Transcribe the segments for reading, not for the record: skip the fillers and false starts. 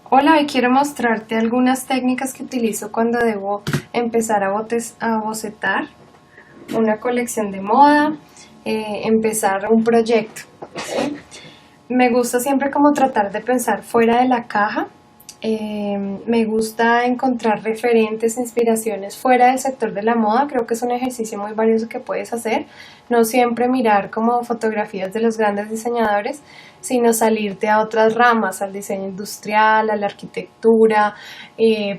Hola, hoy quiero mostrarte algunas técnicas que utilizo cuando debo empezar a bocetar una colección de moda, empezar un proyecto, ¿sí? Me gusta siempre como tratar de pensar fuera de la caja. Me gusta encontrar referentes, inspiraciones fuera del sector de la moda. Creo que es un ejercicio muy valioso que puedes hacer. No siempre mirar como fotografías de los grandes diseñadores, sino salirte a otras ramas, al diseño industrial, a la arquitectura,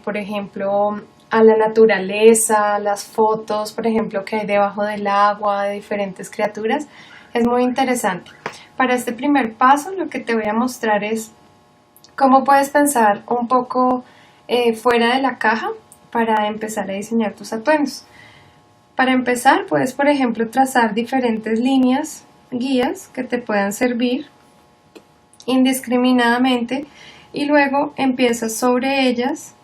por ejemplo, a la naturaleza, las fotos, por ejemplo, que hay debajo del agua de diferentes criaturas. Es muy interesante. Para este primer paso, lo que te voy a mostrar es cómo puedes pensar un poco fuera de la caja para empezar a diseñar tus atuendos. Para empezar, puedes, por ejemplo, trazar diferentes líneas, guías que te puedan servir indiscriminadamente y luego empiezas sobre ellas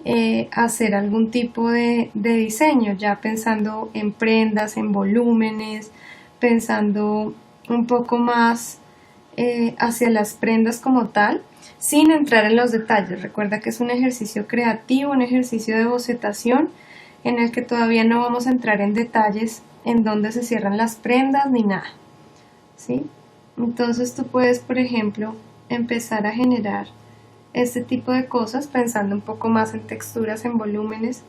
a hacer algún tipo de diseño, ya pensando en prendas, en volúmenes, pensando un poco más hacia las prendas como tal, sin entrar en los detalles. Recuerda que es un ejercicio creativo, un ejercicio de bocetación en el que todavía no vamos a entrar en detalles en dónde se cierran las prendas ni nada, ¿sí? Entonces tú puedes, por ejemplo, empezar a generar este tipo de cosas pensando un poco más en texturas, en volúmenes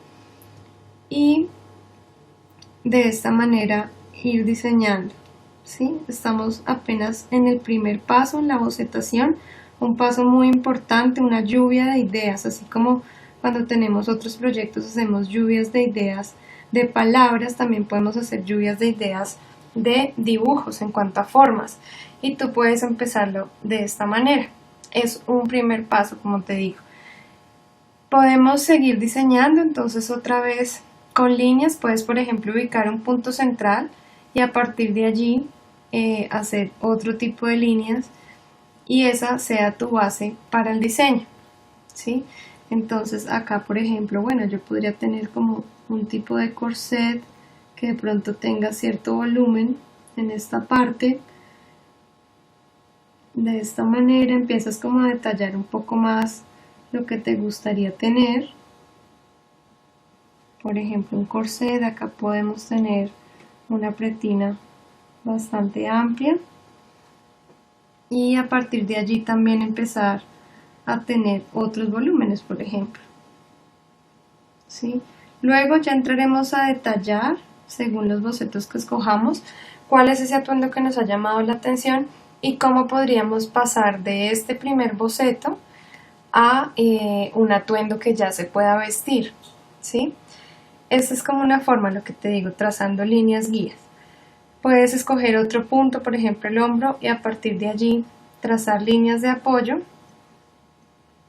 y de esta manera ir diseñando, ¿sí? Estamos apenas en el primer paso, en la bocetación, un paso muy importante, una lluvia de ideas, así como cuando tenemos otros proyectos hacemos lluvias de ideas de palabras, también podemos hacer lluvias de ideas de dibujos en cuanto a formas, y tú puedes empezarlo de esta manera. Es un primer paso, como te digo. Podemos seguir diseñando, entonces otra vez con líneas puedes, por ejemplo, ubicar un punto central y a partir de allí hacer otro tipo de líneas y esa sea tu base para el diseño, ¿sí? Entonces acá, por ejemplo, bueno, yo podría tener como un tipo de corset que de pronto tenga cierto volumen en esta parte. De esta manera empiezas como a detallar un poco más lo que te gustaría tener. Por ejemplo, un corset, acá podemos tener una pretina bastante amplia y a partir de allí también empezar a tener otros volúmenes, por ejemplo, ¿sí? Luego ya entraremos a detallar, según los bocetos que escojamos, cuál es ese atuendo que nos ha llamado la atención y cómo podríamos pasar de este primer boceto a un atuendo que ya se pueda vestir, ¿sí? Esta es como una forma, lo que te digo, trazando líneas guías. Puedes escoger otro punto, por ejemplo el hombro, y a partir de allí trazar líneas de apoyo,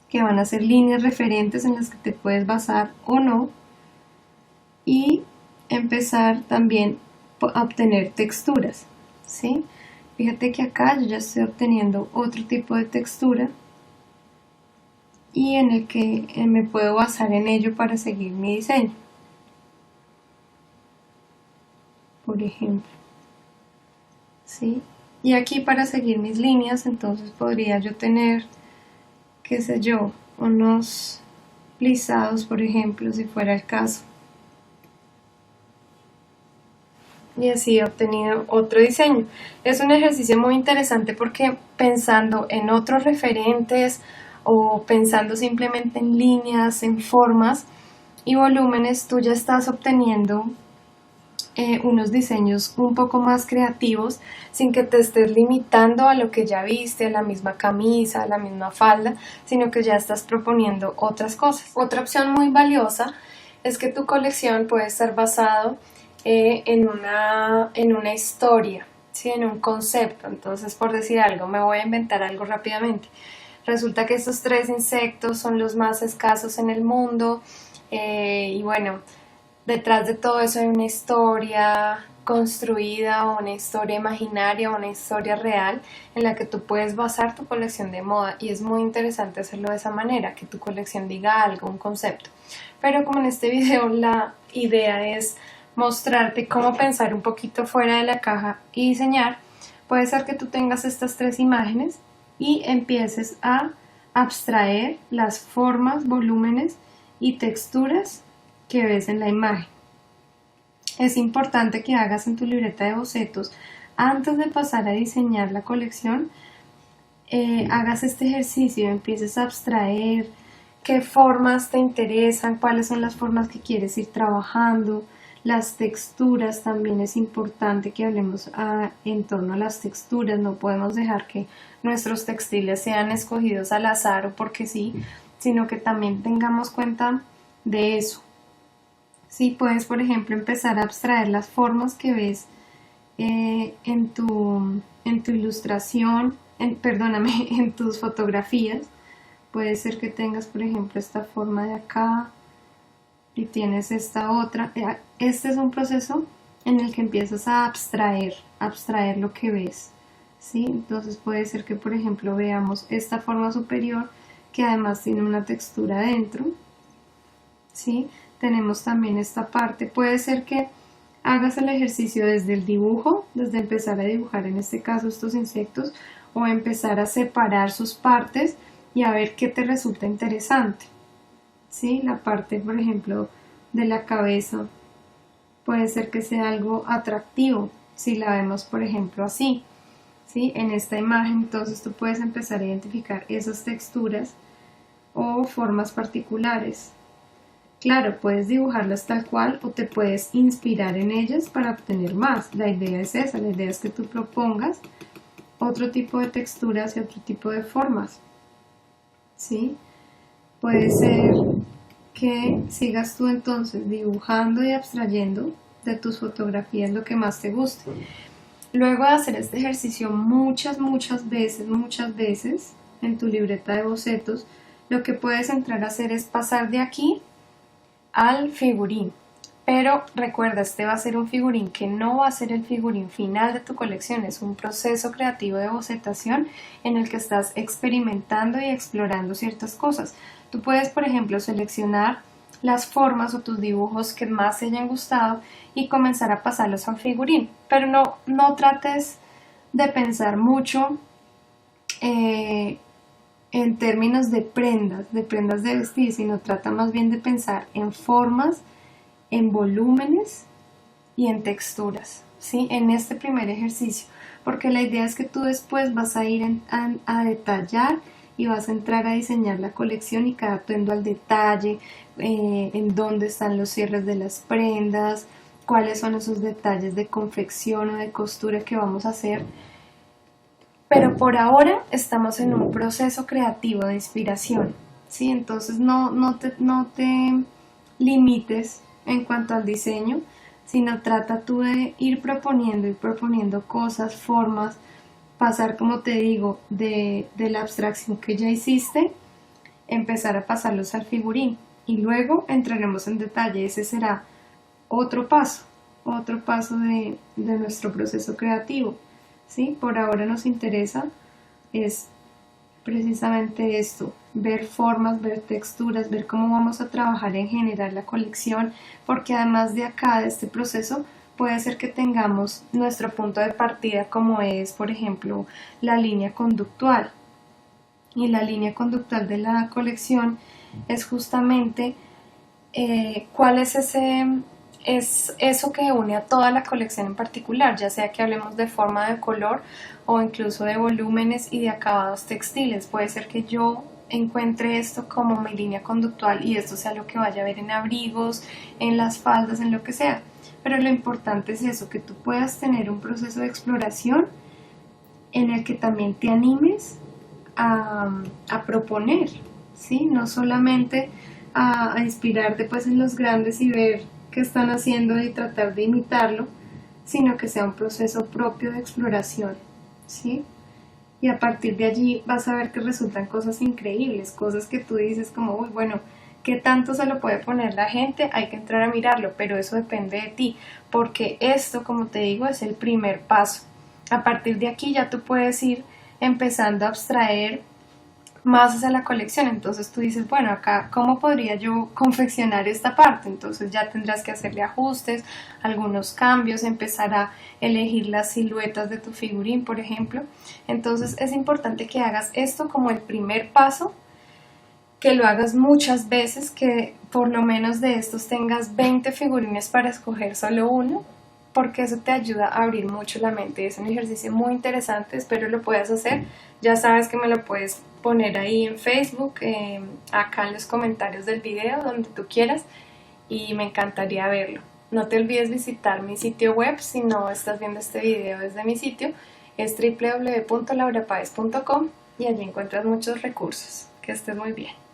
que van a ser líneas referentes en las que te puedes basar o no, y empezar también a obtener texturas, ¿sí? Fíjate que acá yo ya estoy obteniendo otro tipo de textura y en el que me puedo basar en ello para seguir mi diseño. Por ejemplo, ¿sí? Y aquí para seguir mis líneas, entonces podría yo tener, qué sé yo, unos plisados, por ejemplo, si fuera el caso. Y así he obtenido otro diseño. Es un ejercicio muy interesante porque pensando en otros referentes o pensando simplemente en líneas, en formas y volúmenes, tú ya estás obteniendo unos diseños un poco más creativos sin que te estés limitando a lo que ya viste, a la misma camisa, a la misma falda, sino que ya estás proponiendo otras cosas. Otra opción muy valiosa es que tu colección puede estar basado en una historia, ¿sí? En un concepto. Entonces, por decir algo, me voy a inventar algo rápidamente. Resulta que estos 3 insectos son los más escasos en el mundo y bueno, detrás de todo eso hay una historia construida o una historia imaginaria o una historia real en la que tú puedes basar tu colección de moda y es muy interesante hacerlo de esa manera, que tu colección diga algo, un concepto. Pero como en este video la idea es mostrarte cómo pensar un poquito fuera de la caja y diseñar, puede ser que tú tengas estas 3 imágenes y empieces a abstraer las formas, volúmenes y texturas que ves en la imagen. Es importante que hagas en tu libreta de bocetos, antes de pasar a diseñar la colección, hagas este ejercicio, empieces a abstraer qué formas te interesan, cuáles son las formas que quieres ir trabajando, las texturas. También es importante que hablemos en torno a las texturas. No podemos dejar que nuestros textiles sean escogidos al azar o porque sí, sino que también tengamos cuenta de eso. Sí, puedes, por ejemplo, empezar a abstraer las formas que ves en tu ilustración, perdóname, en tus fotografías. Puede ser que tengas, por ejemplo, esta forma de acá y tienes esta otra. Este es un proceso en el que empiezas a abstraer lo que ves, ¿sí? Entonces puede ser que, por ejemplo, veamos esta forma superior que además tiene una textura dentro, ¿sí? Tenemos también esta parte. Puede ser que hagas el ejercicio desde el dibujo, desde empezar a dibujar en este caso estos insectos, o empezar a separar sus partes y a ver qué te resulta interesante, ¿sí? La parte, por ejemplo, de la cabeza puede ser que sea algo atractivo si la vemos, por ejemplo, así, ¿sí? En esta imagen. Entonces tú puedes empezar a identificar esas texturas o formas particulares. Claro, puedes dibujarlas tal cual o te puedes inspirar en ellas para obtener más. La idea es esa, la idea es que tú propongas otro tipo de texturas y otro tipo de formas, ¿sí? Puede ser que sigas tú entonces dibujando y abstrayendo de tus fotografías lo que más te guste. Luego de hacer este ejercicio muchas veces en tu libreta de bocetos, lo que puedes entrar a hacer es pasar de aquí al figurín. Pero recuerda, este va a ser un figurín que no va a ser el figurín final de tu colección. Es un proceso creativo de bocetación en el que estás experimentando y explorando ciertas cosas. Tú puedes, por ejemplo, seleccionar las formas o tus dibujos que más te hayan gustado y comenzar a pasarlos al figurín. Pero no trates de pensar mucho en términos de prendas de vestir, sino trata más bien de pensar en formas, en volúmenes y en texturas, ¿sí? En este primer ejercicio, porque la idea es que tú después vas a ir a detallar y vas a entrar a diseñar la colección y cada atuendo al detalle, en dónde están los cierres de las prendas, cuáles son esos detalles de confección o de costura que vamos a hacer. Pero por ahora estamos en un proceso creativo de inspiración, ¿sí? Entonces no te limites en cuanto al diseño, sino trata tú de ir proponiendo cosas, formas, pasar, como te digo, de la abstracción que ya hiciste, empezar a pasarlos al figurín y luego entraremos en detalle. Ese será otro paso de nuestro proceso creativo, ¿sí? Por ahora nos interesa es precisamente esto, ver formas, ver texturas, ver cómo vamos a trabajar en generar la colección, porque además de acá, de este proceso, puede ser que tengamos nuestro punto de partida como es, por ejemplo, la línea conductual. Y la línea conductual de la colección es justamente cuál es eso que une a toda la colección en particular, ya sea que hablemos de forma, de color o incluso de volúmenes y de acabados textiles. Puede ser que yo encuentre esto como mi línea conductual y esto sea lo que vaya a ver en abrigos, en las faldas, en lo que sea. Pero lo importante es eso, que tú puedas tener un proceso de exploración en el que también te animes a proponer, ¿sí? No solamente a inspirarte pues en los grandes y ver qué están haciendo y tratar de imitarlo, sino que sea un proceso propio de exploración, ¿sí? Y a partir de allí vas a ver que resultan cosas increíbles, cosas que tú dices como, uy, bueno, ¿qué tanto se lo puede poner la gente? Hay que entrar a mirarlo, pero eso depende de ti, porque esto, como te digo, es el primer paso. A partir de aquí ya tú puedes ir empezando a abstraer más hacia la colección. Entonces tú dices, bueno, acá, ¿cómo podría yo confeccionar esta parte? Entonces ya tendrás que hacerle ajustes, algunos cambios, empezar a elegir las siluetas de tu figurín, por ejemplo. Entonces es importante que hagas esto como el primer paso que lo hagas muchas veces, que por lo menos de estos tengas 20 figurines para escoger solo uno, porque eso te ayuda a abrir mucho la mente. Es un ejercicio muy interesante, espero lo puedas hacer. Ya sabes que me lo puedes poner ahí en Facebook, acá en los comentarios del video, donde tú quieras, y me encantaría verlo. No te olvides visitar mi sitio web si no estás viendo este video desde mi sitio, es www.laurapaez.com y allí encuentras muchos recursos. Que estés muy bien.